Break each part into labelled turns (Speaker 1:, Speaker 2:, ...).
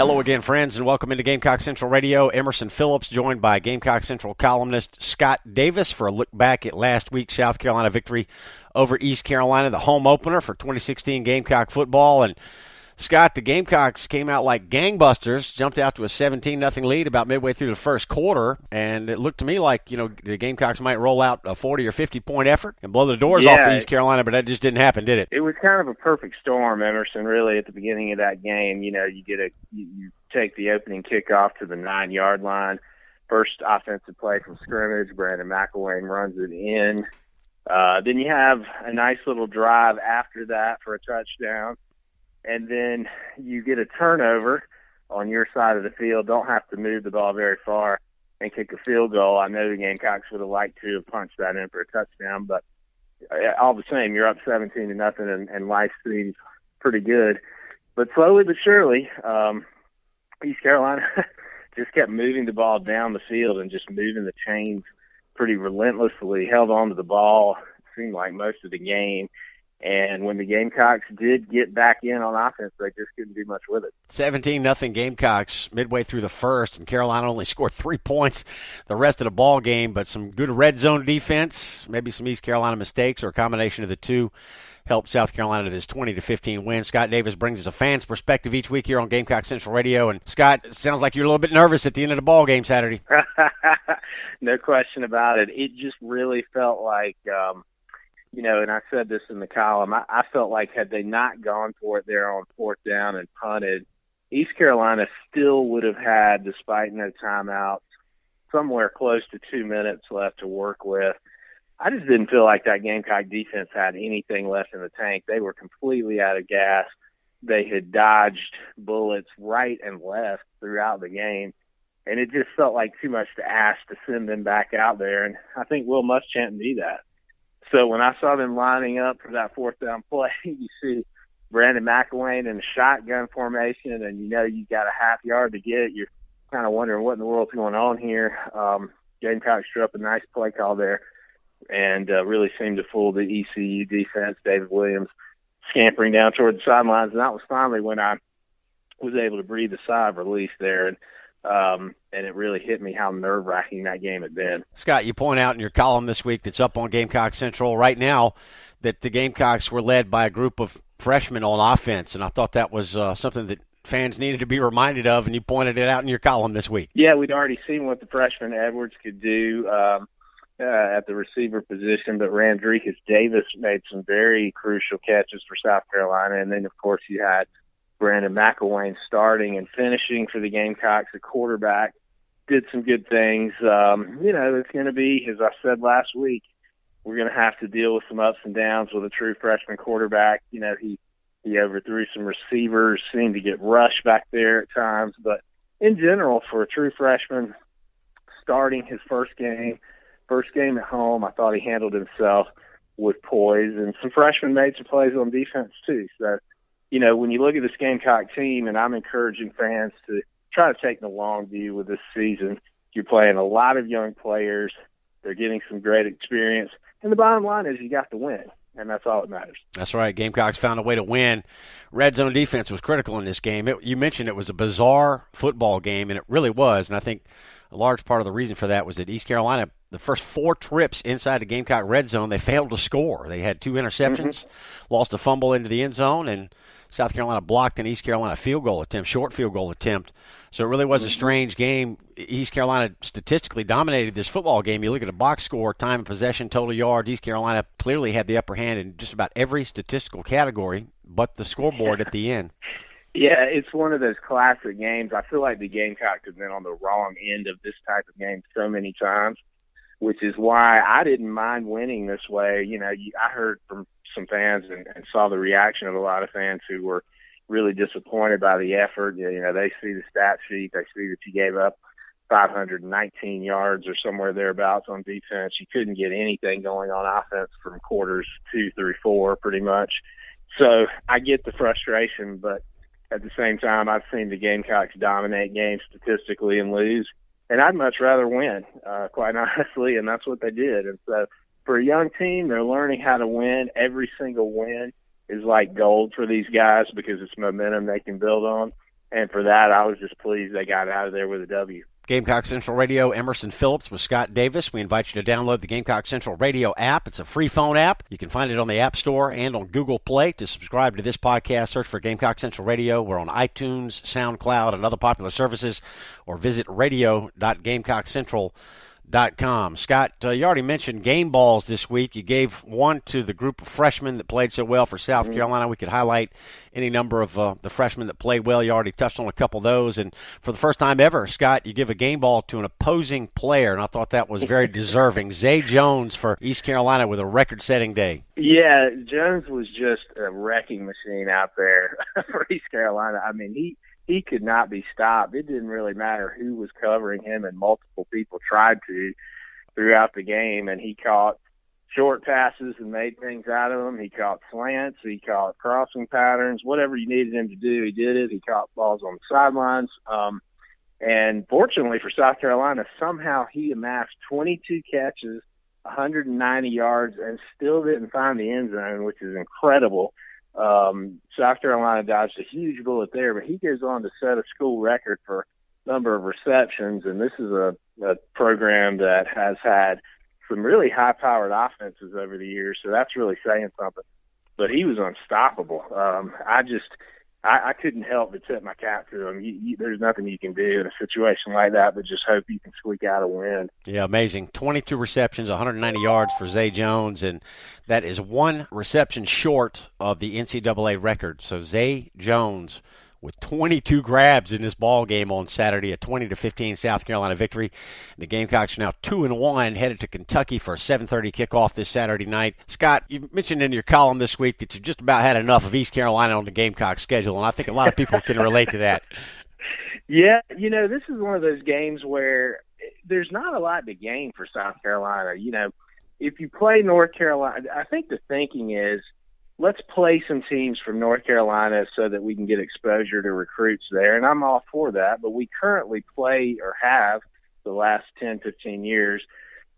Speaker 1: Hello again, friends, and welcome into Gamecock Central Radio. Emerson Phillips joined by Gamecock Central columnist Scott Davis for a look back at last week's South Carolina victory over East Carolina, the home opener for 2016 Gamecock football. And Scott, the Gamecocks came out like gangbusters, jumped out to a 17-0 lead about midway through the first quarter, and it looked to me like, the Gamecocks might roll out a 40 or 50-point effort and blow the doors off of East Carolina, but that just didn't happen, did it?
Speaker 2: It was kind of a perfect storm, Emerson, really, at the beginning of that game. You take the opening kickoff to the 9-yard line. First offensive play from scrimmage, Brandon McElwain runs it in. Then you have a nice little drive after that for a touchdown. And then you get a turnover on your side of the field, don't have to move the ball very far, and kick a field goal. I know the Gamecocks would have liked to have punched that in for a touchdown, but all the same, you're up 17-0, and life seems pretty good. But slowly but surely, East Carolina just kept moving the ball down the field and just moving the chains pretty relentlessly, held on to the ball, it seemed like most of the game. And when the Gamecocks did get back in on offense, they just couldn't do much with it.
Speaker 1: 17-0 Gamecocks midway through the first, and Carolina only scored 3 points the rest of the ball game, but some good red zone defense, maybe some East Carolina mistakes, or a combination of the two helped South Carolina to this 20-15 win. Scott Davis brings us a fan's perspective each week here on Gamecock Central Radio. And Scott, it sounds like you're a little bit nervous at the end of the ball game Saturday.
Speaker 2: No question about it. It just really felt like and I said this in the column, I felt like had they not gone for it there on fourth down and punted, East Carolina still would have had, despite no timeouts, somewhere close to 2 minutes left to work with. I just didn't feel like that Gamecock defense had anything left in the tank. They were completely out of gas. They had dodged bullets right and left throughout the game, and it just felt like too much to ask to send them back out there, and I think Will Muschamp knew that. So when I saw them lining up for that fourth down play, you see Brandon McElwain in a shotgun formation, and you got a half yard to get. You're kind of wondering what in the world's going on here. Gamecocks drew up a nice play call there and really seemed to fool the ECU defense. David Williams scampering down toward the sidelines, and that was finally when I was able to breathe a sigh of relief there. And it really hit me how nerve-wracking that game had been.
Speaker 1: Scott, you point out in your column this week that's up on Gamecock Central right now that the Gamecocks were led by a group of freshmen on offense, and I thought that was something that fans needed to be reminded of, and you pointed it out in your column this week.
Speaker 2: Yeah, we'd already seen what the freshman Edwards could do at the receiver position, but Randrekus Davis made some very crucial catches for South Carolina, and then, of course, you had Brandon McElwain starting and finishing for the Gamecocks. The quarterback did some good things. It's going to be, as I said last week, we're going to have to deal with some ups and downs with a true freshman quarterback. He overthrew some receivers, seemed to get rushed back there at times. But in general, for a true freshman starting his first game at home, I thought he handled himself with poise. And some freshmen made some plays on defense too. So, when you look at this Gamecock team, and I'm encouraging fans to try to take the long view with this season, you're playing a lot of young players. They're getting some great experience. And the bottom line is you got to win, and that's all that matters.
Speaker 1: That's right. Gamecocks found a way to win. Red zone defense was critical in this game. You mentioned it was a bizarre football game, and it really was. And I think a large part of the reason for that was that East Carolina, the first 4 trips inside the Gamecock red zone, they failed to score. They had 2 interceptions, lost a fumble into the end zone, and South Carolina blocked an East Carolina short field goal attempt. So it really was a strange game. East Carolina statistically dominated this football game. You look at the box score, time of possession, total yards. East Carolina clearly had the upper hand in just about every statistical category but the scoreboard at the end.
Speaker 2: Yeah, it's one of those classic games. I feel like the Gamecocks have been on the wrong end of this type of game so many times, which is why I didn't mind winning this way. I heard from some fans and saw the reaction of a lot of fans who were really disappointed by the effort. They see the stat sheet. They see that you gave up 519 yards or somewhere thereabouts on defense. You couldn't get anything going on offense from quarters 2, 3, 4 pretty much. So I get the frustration, but at the same time, I've seen the Gamecocks dominate games statistically and lose. And I'd much rather win, quite honestly, and that's what they did. And so for a young team, they're learning how to win. Every single win is like gold for these guys because it's momentum they can build on. And for that, I was just pleased they got out of there with a W.
Speaker 1: Gamecock Central Radio, Emerson Phillips with Scott Davis. We invite you to download the Gamecock Central Radio app. It's a free phone app. You can find it on the App Store and on Google Play. To subscribe to this podcast, search for Gamecock Central Radio. We're on iTunes, SoundCloud, and other popular services, or visit radio.GamecockCentral.com. Scott, you already mentioned game balls this week. You gave one to the group of freshmen that played so well for South Carolina. We could highlight any number of the freshmen that played well. You already touched on a couple of those. And for the first time ever, Scott, you give a game ball to an opposing player, and I thought that was very deserving. Zay Jones for East Carolina with a record-setting day.
Speaker 2: Yeah, Jones was just a wrecking machine out there for East Carolina. I mean, he could not be stopped. It didn't really matter who was covering him, and multiple people tried to throughout the game, and he caught short passes and made things out of them. He caught slants. He caught crossing patterns. Whatever you needed him to do, he did it. He caught balls on the sidelines. And fortunately for South Carolina, somehow he amassed 22 catches, 190 yards, and still didn't find the end zone, which is incredible. South Carolina dodged a huge bullet there, but he goes on to set a school record for number of receptions, and this is a program that has had some really high-powered offenses over the years, so that's really saying something. But he was unstoppable. I couldn't help but tip my cap to him. There's nothing you can do in a situation like that but just hope you can squeak out a win.
Speaker 1: Yeah, amazing. 22 receptions, 190 yards for Zay Jones, and that is one reception short of the NCAA record. So Zay Jones with 22 grabs in this ball game on Saturday, a 20-15 South Carolina victory. The Gamecocks are now 2-1, headed to Kentucky for a 7:30 kickoff this Saturday night. Scott, you mentioned in your column this week that you've just about had enough of East Carolina on the Gamecock schedule, and I think a lot of people can relate to that.
Speaker 2: Yeah, this is one of those games where there's not a lot to gain for South Carolina. If you play North Carolina, I think the thinking is, let's play some teams from North Carolina so that we can get exposure to recruits there. And I'm all for that. But we currently play, or have the last 10, 15 years,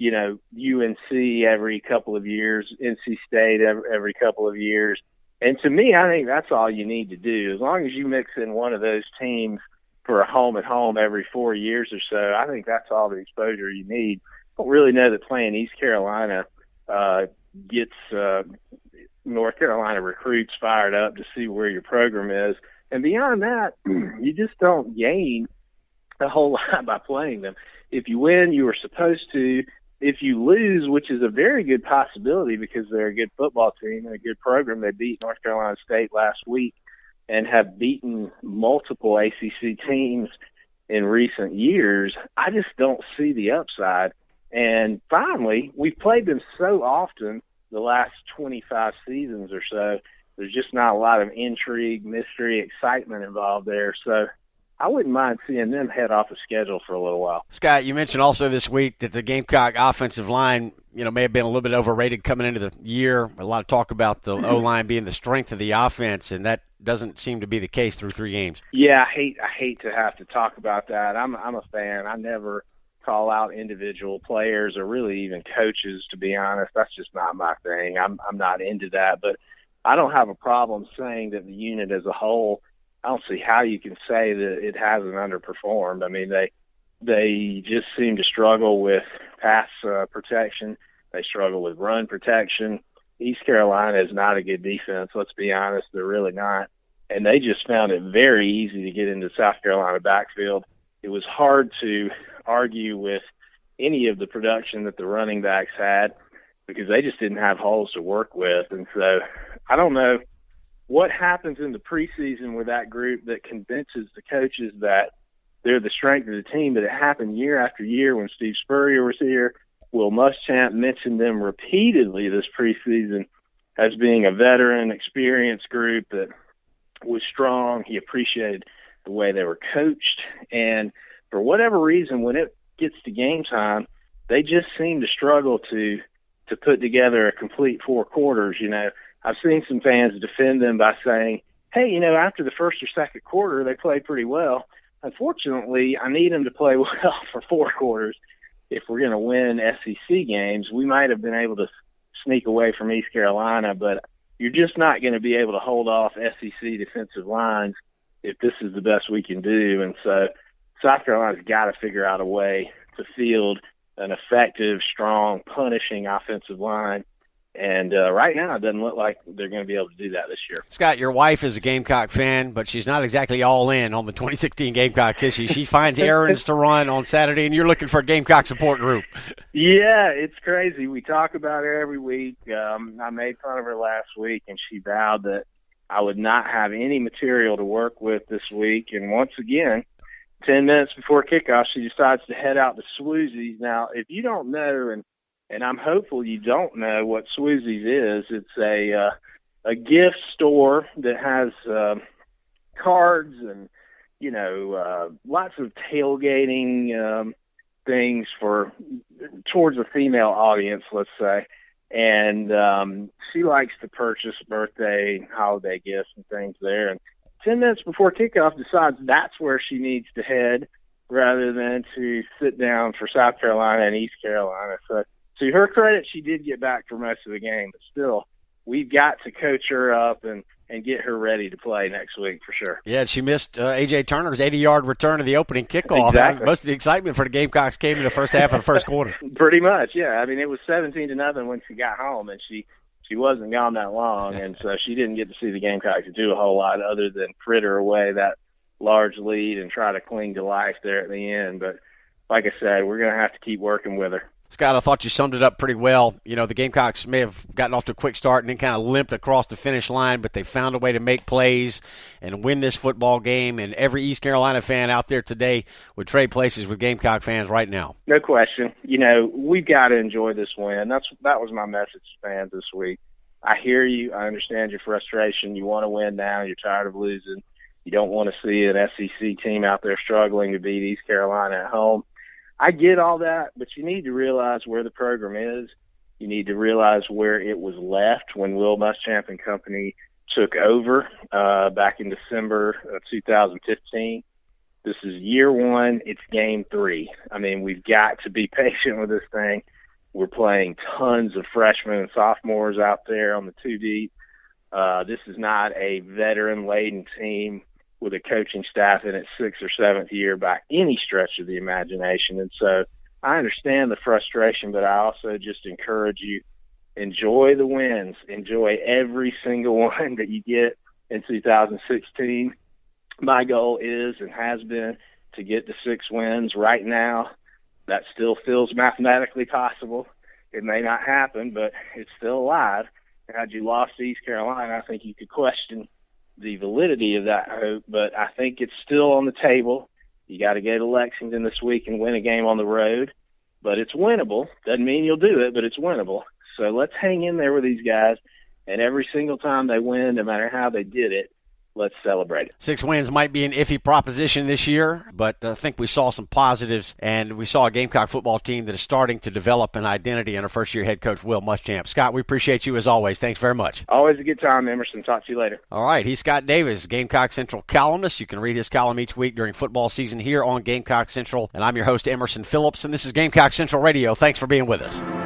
Speaker 2: UNC every couple of years, NC State every couple of years. And to me, I think that's all you need to do. As long as you mix in one of those teams for a home at home every 4 years or so, I think that's all the exposure you need. I don't really know that playing East Carolina gets North Carolina recruits fired up to see where your program is. And beyond that, you just don't gain a whole lot by playing them. If you win, you were supposed to. If you lose, which is a very good possibility because they're a good football team and a good program, they beat North Carolina State last week and have beaten multiple ACC teams in recent years. I just don't see the upside. And finally, we've played them so often the last 25 seasons or so, there's just not a lot of intrigue, mystery, excitement involved there. So I wouldn't mind seeing them head off the schedule for a little while.
Speaker 1: Scott, you mentioned also this week that the Gamecock offensive line, may have been a little bit overrated coming into the year. A lot of talk about the O-line being the strength of the offense, and that doesn't seem to be the case through 3 games.
Speaker 2: Yeah, I hate to have to talk about that. I'm a fan. I never call out individual players or really even coaches, to be honest. That's just not my thing. I'm not into that, but I don't have a problem saying that the unit as a whole, I don't see how you can say that it hasn't underperformed. I mean, they just seem to struggle with pass protection. They struggle with run protection. East Carolina is not a good defense. Let's be honest. They're really not. And they just found it very easy to get into South Carolina backfield. It was hard to argue with any of the production that the running backs had because they just didn't have holes to work with. And so I don't know what happens in the preseason with that group that convinces the coaches that they're the strength of the team, but it happened year after year when Steve Spurrier was here. Will Muschamp mentioned them repeatedly this preseason as being a veteran, experienced group that was strong. He appreciated the way they were coached. And for whatever reason, when it gets to game time, they just seem to struggle to put together a complete 4 quarters. I've seen some fans defend them by saying, hey, after the first or second quarter, they played pretty well. Unfortunately, I need them to play well for 4 quarters. If we're going to win SEC games, we might have been able to sneak away from East Carolina, but you're just not going to be able to hold off SEC defensive lines if this is the best we can do. And so South Carolina's got to figure out a way to field an effective, strong, punishing offensive line. And right now, it doesn't look like they're going to be able to do that this year.
Speaker 1: Scott, your wife is a Gamecock fan, but she's not exactly all in on the 2016 Gamecocks, is she? She finds errands to run on Saturday, and you're looking for a Gamecock support group.
Speaker 2: Yeah, it's crazy. We talk about it every week. I made fun of her last week, and she vowed that I would not have any material to work with this week. And once again, 10 minutes before kickoff, she decides to head out to Swoozy's. Now, if you don't know, and I'm hopeful you don't know what Swoozy's is, it's a gift store that has cards and, lots of tailgating things towards a female audience, let's say. And she likes to purchase birthday, holiday gifts and things there. And 10 minutes before kickoff decides that's where she needs to head rather than to sit down for South Carolina and East Carolina. So to her credit, she did get back for most of the game, but still, we've got to coach her up and get her ready to play next week for sure.
Speaker 1: Yeah, she missed A.J. Turner's 80-yard return of the opening kickoff.
Speaker 2: Exactly.
Speaker 1: Most of the excitement for the Gamecocks came in the first half of the first quarter.
Speaker 2: Pretty much, yeah. I mean, it was 17-0 when she got home, and she wasn't gone that long, and so she didn't get to see the Gamecocks do a whole lot other than fritter away that large lead and try to cling to life there at the end. But like I said, we're going to have to keep working with her.
Speaker 1: Scott, I thought you summed it up pretty well. The Gamecocks may have gotten off to a quick start and then kind of limped across the finish line, but they found a way to make plays and win this football game. And every East Carolina fan out there today would trade places with Gamecock fans right now.
Speaker 2: No question. We've got to enjoy this win. That was my message to fans this week. I hear you. I understand your frustration. You want to win now. You're tired of losing. You don't want to see an SEC team out there struggling to beat East Carolina at home. I get all that, but you need to realize where the program is. You need to realize where it was left when Will Muschamp and company took over back in December of 2015. This is year one. It's game 3. I mean, we've got to be patient with this thing. We're playing tons of freshmen and sophomores out there on the 2 deep. This is not a veteran-laden team with a coaching staff in its 6th or 7th year by any stretch of the imagination. And so I understand the frustration, but I also just encourage you, enjoy the wins. Enjoy every single one that you get in 2016. My goal is and has been to get to 6 wins right now. That still feels mathematically possible. It may not happen, but it's still alive. Had you lost to East Carolina, I think you could question the validity of that hope, but I think it's still on the table. You got to go to Lexington this week and win a game on the road, but it's winnable. Doesn't mean you'll do it, but it's winnable. So let's hang in there with these guys, and every single time they win, no matter how they did it, let's celebrate it.
Speaker 1: 6 wins might be an iffy proposition this year, but I think we saw some positives, and we saw a Gamecock football team that is starting to develop an identity under first-year head coach Will Muschamp. Scott, we appreciate you as always. Thanks very much.
Speaker 2: Always a good time, Emerson. Talk to you later.
Speaker 1: All right, he's Scott Davis, Gamecock Central columnist. You can read his column each week during football season here on Gamecock Central, and I'm your host, Emerson Phillips, and this is Gamecock Central Radio. Thanks for being with us.